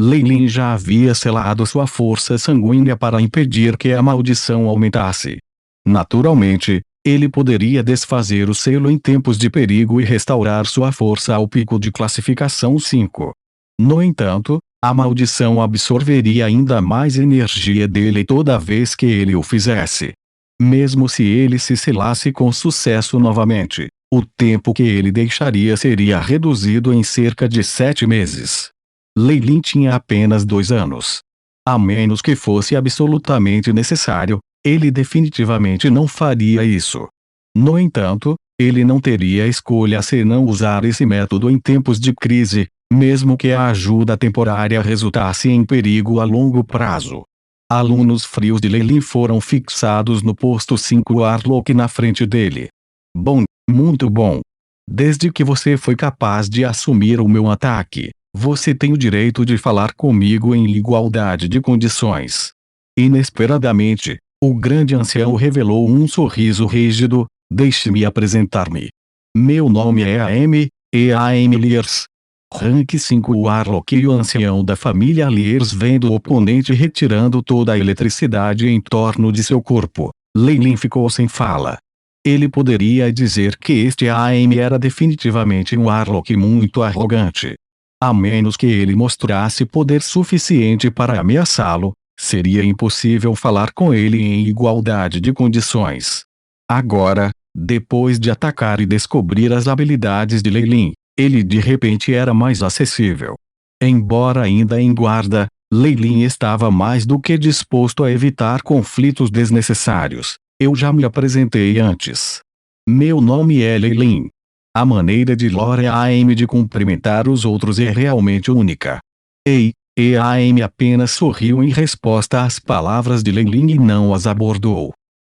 Leilin já havia selado sua força sanguínea para impedir que a maldição aumentasse. Naturalmente, ele poderia desfazer o selo em tempos de perigo e restaurar sua força ao pico de classificação 5. No entanto, a maldição absorveria ainda mais energia dele toda vez que ele o fizesse. Mesmo se ele se selasse com sucesso novamente, o tempo que ele deixaria seria reduzido em cerca de 7 meses. Leilin tinha apenas 2 anos. A menos que fosse absolutamente necessário, ele definitivamente não faria isso. No entanto, ele não teria escolha senão usar esse método em tempos de crise, mesmo que a ajuda temporária resultasse em perigo a longo prazo. Alunos frios de Leilin foram fixados no posto 5 Arlok na frente dele. Bom, muito bom. Desde que você foi capaz de assumir o meu ataque, você tem o direito de falar comigo em igualdade de condições. Inesperadamente, o grande ancião revelou um sorriso rígido. Deixe-me apresentar-me. Meu nome é A.M. Lears. Rank 5 Arlok. E o ancião da família Lears vendo o oponente retirando toda a eletricidade em torno de seu corpo, Leilin ficou sem fala. Ele poderia dizer que este A.M. era definitivamente um Arlok muito arrogante. A menos que ele mostrasse poder suficiente para ameaçá-lo, seria impossível falar com ele em igualdade de condições. Agora, depois de atacar e descobrir as habilidades de Leilin, ele de repente era mais acessível. Embora ainda em guarda, Leilin estava mais do que disposto a evitar conflitos desnecessários. Eu já me apresentei antes. Meu nome é Leilin. A maneira de Lore A.M. de cumprimentar os outros é realmente única. Ei, A.M. apenas sorriu em resposta às palavras de Leilin e não as abordou.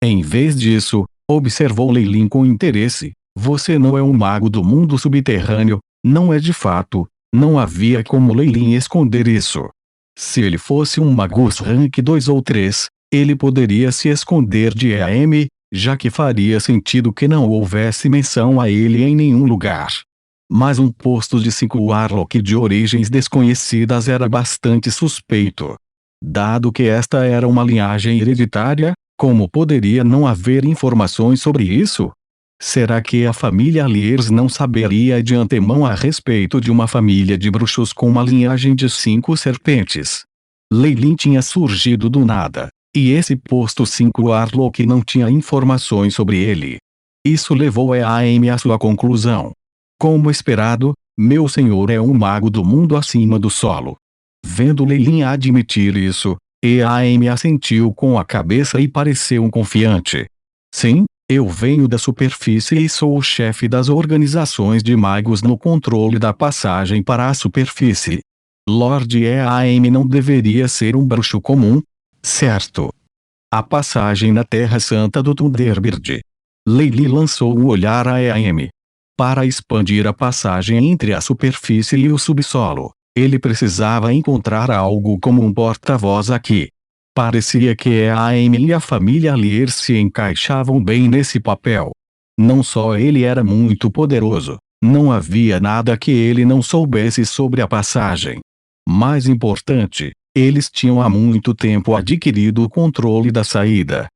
Em vez disso, observou Leilin com interesse. Você não é um mago do mundo subterrâneo, não é de fato. Não havia como Leilin esconder isso. Se ele fosse um magus rank 2 ou 3, ele poderia se esconder de A.M., já que faria sentido que não houvesse menção a ele em nenhum lugar. Mas um posto de 5 Arlok de origens desconhecidas era bastante suspeito. Dado que esta era uma linhagem hereditária, como poderia não haver informações sobre isso? Será que a família Lears não saberia de antemão a respeito de uma família de bruxos com uma linhagem de 5 serpentes? Leilin tinha surgido do nada, e esse posto 5 Arlok não tinha informações sobre ele. Isso levou A.M. à sua conclusão. Como esperado, meu senhor é um mago do mundo acima do solo. Vendo Leilin admitir isso, A.M. assentiu com a cabeça e pareceu confiante. Sim, eu venho da superfície e sou o chefe das organizações de magos no controle da passagem para a superfície. Lord A.M. não deveria ser um bruxo comum, certo? A passagem na Terra Santa do Thunderbird. Leilin lançou um olhar a A.M. Para expandir a passagem entre a superfície e o subsolo, ele precisava encontrar algo como um porta-voz aqui. Parecia que A.M. e a família Lears se encaixavam bem nesse papel. Não só ele era muito poderoso, não havia nada que ele não soubesse sobre a passagem. Mais importante, eles tinham há muito tempo adquirido o controle da saída.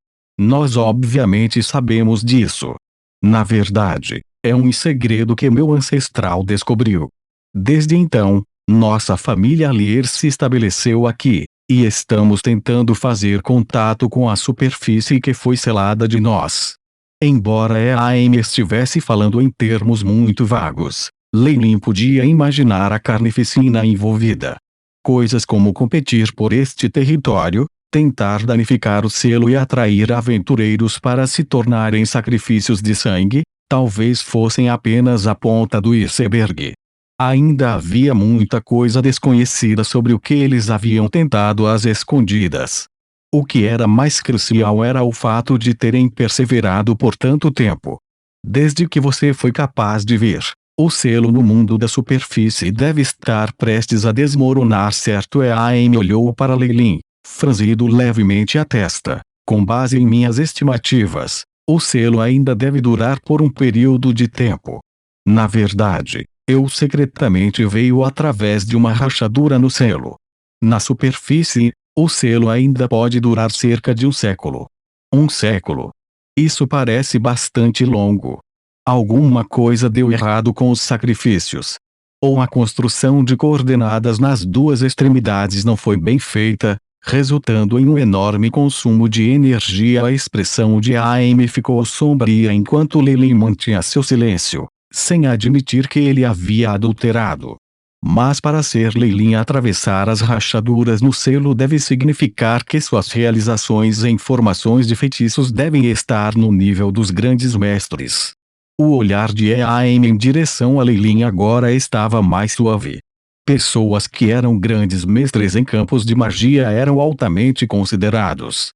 Nós obviamente sabemos disso. Na verdade, é um segredo que meu ancestral descobriu. Desde então, nossa família Lears se estabeleceu aqui, e estamos tentando fazer contato com a superfície que foi selada de nós. Embora A.M. estivesse falando em termos muito vagos, Leilin podia imaginar a carnificina envolvida. Coisas como competir por este território, tentar danificar o selo e atrair aventureiros para se tornarem sacrifícios de sangue, talvez fossem apenas a ponta do iceberg. Ainda havia muita coisa desconhecida sobre o que eles haviam tentado às escondidas. O que era mais crucial era o fato de terem perseverado por tanto tempo. Desde que você foi capaz de ver, o selo no mundo da superfície deve estar prestes a desmoronar, certo? A.M. olhou para Leilin, franzido levemente a testa. Com base em minhas estimativas, o selo ainda deve durar por um período de tempo. Na verdade, eu secretamente veio através de uma rachadura no selo. Na superfície, o selo ainda pode durar cerca de um século. Um século. Isso parece bastante longo. Alguma coisa deu errado com os sacrifícios. Ou a construção de coordenadas nas duas extremidades não foi bem feita, resultando em um enorme consumo de energia. A expressão de AM ficou sombria enquanto Leilin mantinha seu silêncio, sem admitir que ele havia adulterado. Mas para ser Leilin, atravessar as rachaduras no selo deve significar que suas realizações em formações de feitiços devem estar no nível dos grandes mestres. O olhar de AM em direção a Leilin agora estava mais suave. Pessoas que eram grandes mestres em campos de magia eram altamente considerados.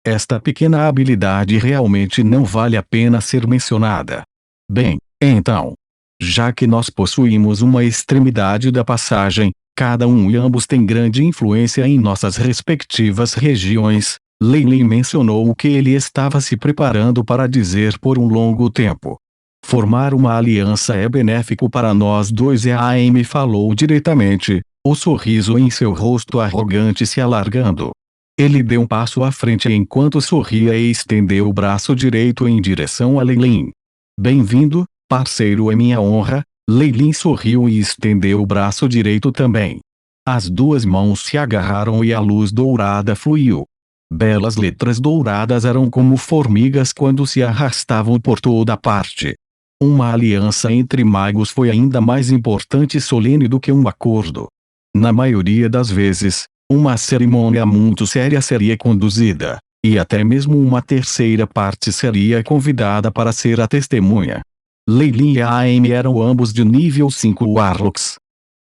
Esta pequena habilidade realmente não vale a pena ser mencionada. Bem, então, já que nós possuímos uma extremidade da passagem, cada um e ambos têm grande influência em nossas respectivas regiões, Leilin mencionou o que ele estava se preparando para dizer por um longo tempo. Formar uma aliança é benéfico para nós dois, e AM falou diretamente, o sorriso em seu rosto arrogante se alargando. Ele deu um passo à frente enquanto sorria e estendeu o braço direito em direção a Leilin. Bem-vindo, parceiro, é minha honra. Leilin sorriu e estendeu o braço direito também. As duas mãos se agarraram e a luz dourada fluiu. Belas letras douradas eram como formigas quando se arrastavam por toda parte. Uma aliança entre magos foi ainda mais importante e solene do que um acordo. Na maioria das vezes, uma cerimônia muito séria seria conduzida, e até mesmo uma terceira parte seria convidada para ser a testemunha. Leilin e AM eram ambos de nível 5 Warlocks.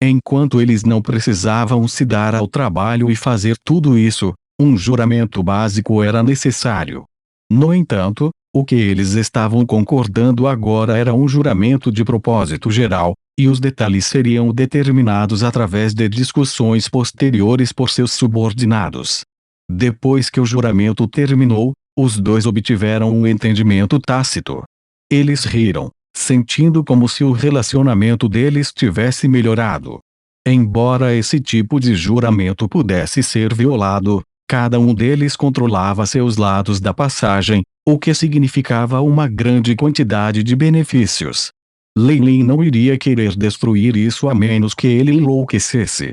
Enquanto eles não precisavam se dar ao trabalho e fazer tudo isso, um juramento básico era necessário. No entanto, o que eles estavam concordando agora era um juramento de propósito geral, e os detalhes seriam determinados através de discussões posteriores por seus subordinados. Depois que o juramento terminou, os dois obtiveram um entendimento tácito. Eles riram, sentindo como se o relacionamento deles tivesse melhorado. Embora esse tipo de juramento pudesse ser violado, cada um deles controlava seus lados da passagem, o que significava uma grande quantidade de benefícios. Leilin não iria querer destruir isso a menos que ele enlouquecesse.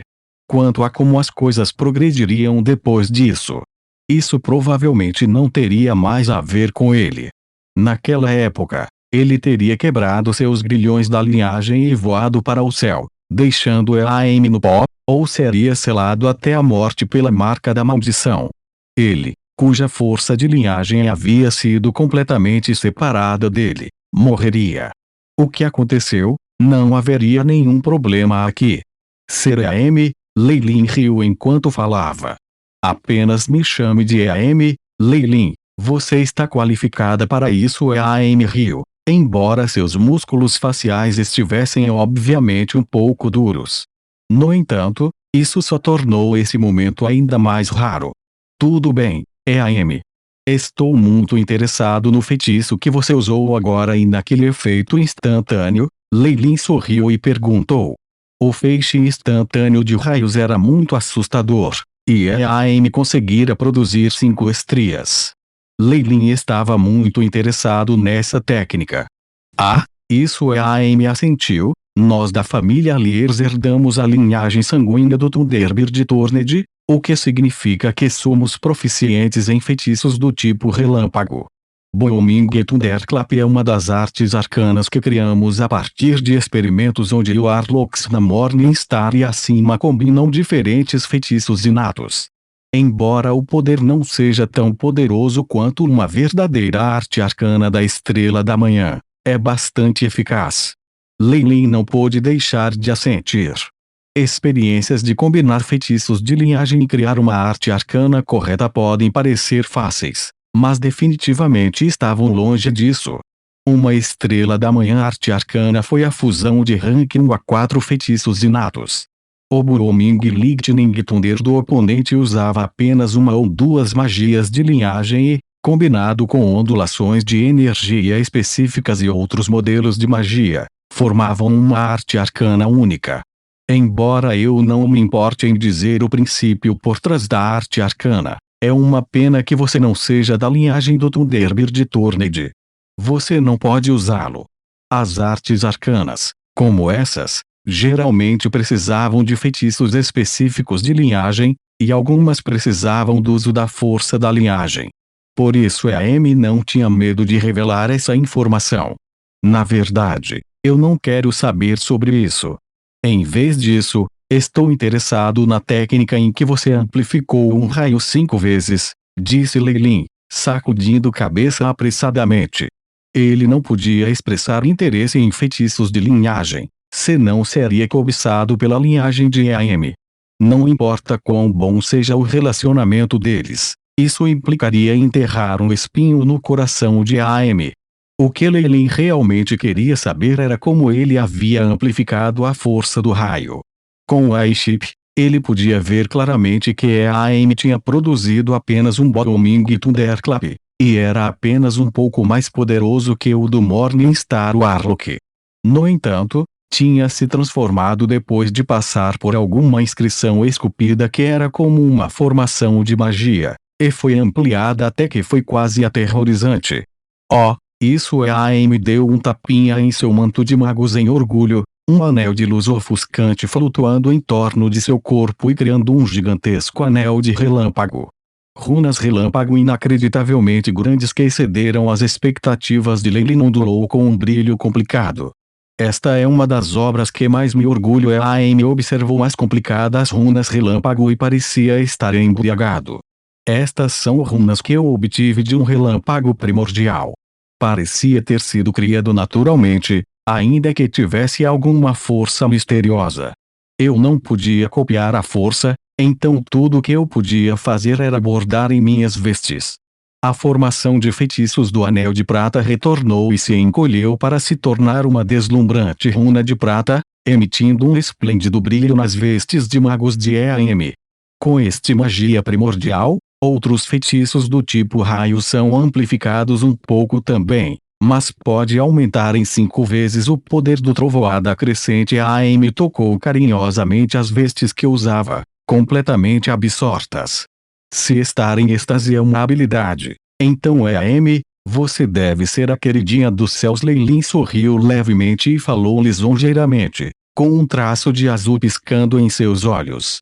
Quanto a como as coisas progrediriam depois disso, isso provavelmente não teria mais a ver com ele. Naquela época, ele teria quebrado seus grilhões da linhagem e voado para o céu, deixando AM no pó, ou seria selado até a morte pela marca da maldição. Ele, cuja força de linhagem havia sido completamente separada dele, morreria. O que aconteceu? Não haveria nenhum problema aqui. Ser AM, Leilin riu enquanto falava. Apenas me chame de AM, Leilin, você está qualificada para isso. AM riu, embora seus músculos faciais estivessem obviamente um pouco duros. No entanto, isso só tornou esse momento ainda mais raro. Tudo bem, AM. Estou muito interessado no feitiço que você usou agora e naquele efeito instantâneo. Leilin sorriu e perguntou. O feixe instantâneo de raios era muito assustador, e AM conseguira produzir 5 estrias. Leilin estava muito interessado nessa técnica. Ah, isso é. AM assentiu. Nós da família Liers herdamos a linhagem sanguínea do Thunderbird de Torned, o que significa que somos proficientes em feitiços do tipo relâmpago. Booming e Thunderclap é uma das artes arcanas que criamos a partir de experimentos onde o Warlocks na Morningstar e acima combinam diferentes feitiços inatos. Embora o poder não seja tão poderoso quanto uma verdadeira arte arcana da Estrela da Manhã, é bastante eficaz. Leilin não pôde deixar de assentir. Experiências de combinar feitiços de linhagem e criar uma arte arcana correta podem parecer fáceis, mas definitivamente estavam longe disso. Uma Estrela da Manhã arte arcana foi a fusão de ranking a 4 feitiços inatos. O Booming e Lightning Thunder do oponente usava apenas uma ou 2 magias de linhagem e, combinado com ondulações de energia específicas e outros modelos de magia, formavam uma arte arcana única. Embora eu não me importe em dizer o princípio por trás da arte arcana, é uma pena que você não seja da linhagem do Thunderbird de Turned. Você não pode usá-lo. As artes arcanas, como essas, geralmente precisavam de feitiços específicos de linhagem, e algumas precisavam do uso da força da linhagem. Por isso a Amy não tinha medo de revelar essa informação. Na verdade, eu não quero saber sobre isso. Em vez disso, estou interessado na técnica em que você amplificou um raio 5 vezes, disse Leilin, sacudindo cabeça apressadamente. Ele não podia expressar interesse em feitiços de linhagem, senão seria cobiçado pela linhagem de Amy. Não importa quão bom seja o relacionamento deles, isso implicaria enterrar um espinho no coração de Amy. O que Leilin realmente queria saber era como ele havia amplificado a força do raio. Com o Airship, ele podia ver claramente que a Amy tinha produzido apenas um Bottoming Thunderclap, e era apenas um pouco mais poderoso que o do Morningstar Warlock. No entanto, tinha se transformado depois de passar por alguma inscrição esculpida que era como uma formação de magia, e foi ampliada até que foi quase aterrorizante. Oh! Isso é. A Amy deu um tapinha em seu manto de magos em orgulho, um anel de luz ofuscante flutuando em torno de seu corpo e criando um gigantesco anel de relâmpago. Runas relâmpago inacreditavelmente grandes que excederam as expectativas de Leilin ondulou com um brilho complicado. Esta é uma das obras que mais me orgulho. A Amy observou as complicadas runas relâmpago e parecia estar embriagado. Estas são runas que eu obtive de um relâmpago primordial. Parecia ter sido criado naturalmente, ainda que tivesse alguma força misteriosa. Eu não podia copiar a força, então tudo o que eu podia fazer era bordar em minhas vestes. A formação de feitiços do Anel de Prata retornou e se encolheu para se tornar uma deslumbrante runa de prata, emitindo um esplêndido brilho nas vestes de magos de Amy. Com este magia primordial, outros feitiços do tipo raio são amplificados um pouco também, mas pode aumentar em 5 vezes o poder do trovoada crescente. A Amy tocou carinhosamente as vestes que usava, completamente absortas. Se estar em êxtase é uma habilidade, então é a Amy, você deve ser a queridinha dos céus. Leilin sorriu levemente e falou lisonjeiramente, com um traço de azul piscando em seus olhos.